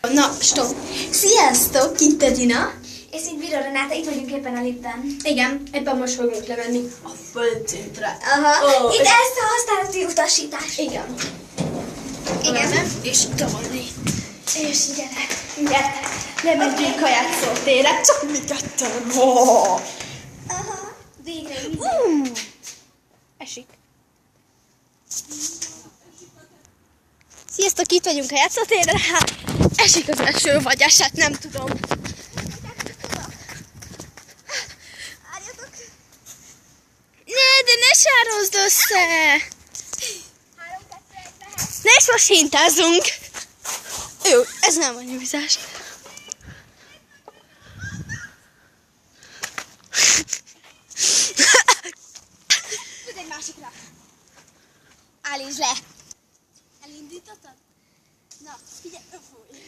Na, stop! Sziasztok, itt a Dina. És így Bíró Renáta, itt vagyunk éppen a liftben. Igen, ebben most fogunk lemenni a földszintre. Aha, itt ezt a használati utasítás. Igen. Igen. És tolni. És gyere. Lemegyünk a játszótérre, csak mi ketten. Aha, végre így. Esik. Sziasztok, itt vagyunk a játszótéren. Hát, esik az eső, vagy esett, nem tudom. Várjatok. De ne sározd össze! 3, 2, 1, mehet. Ne is most hintázunk! Jó, ez nem a nyújtás. Tud egy másikra. Állítsd le. Elindítottad? Na, figyelj, fúj!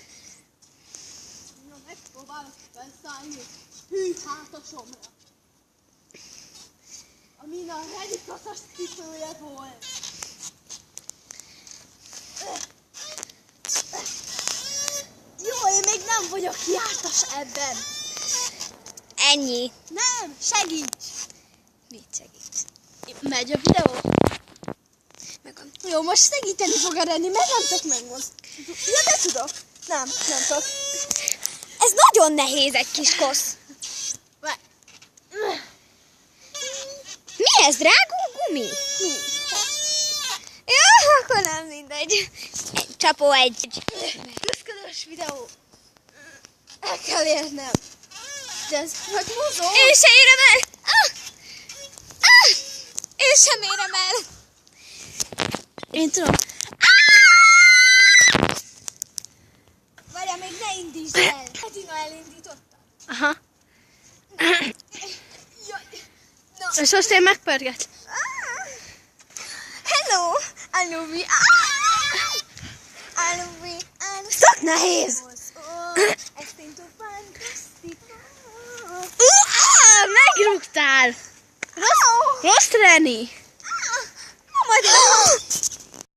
Na, megpróbálok felszállni hű hátasomra. Amin a redikatas cipője volt. Jó, én még nem vagyok jártas ebben. Ennyi. Nem, segíts! Mit segíts? Megy a videó? Megvan. Jó, most segíteni fog eredni, mert nem tudok megmozdulni. Ja, de tudok. Nem tudok. Ez nagyon nehéz egy kis kosz. Mi ez, drágú gumi? Mi? Jó, akkor nem mindegy. Csapó egy. Küszködős videó. El kell érnem. De ez hogy mozog? Én sem érem el. Én sem érem el. Én tudom. Várjál, még ne indítsd el. Dina elindította. Aha. Jaj. És most én megpörget. Hello, Anubi. Anubi. Szak nehéz. Extinto fantastico. Megrúgtál. Rossz Reni. Majd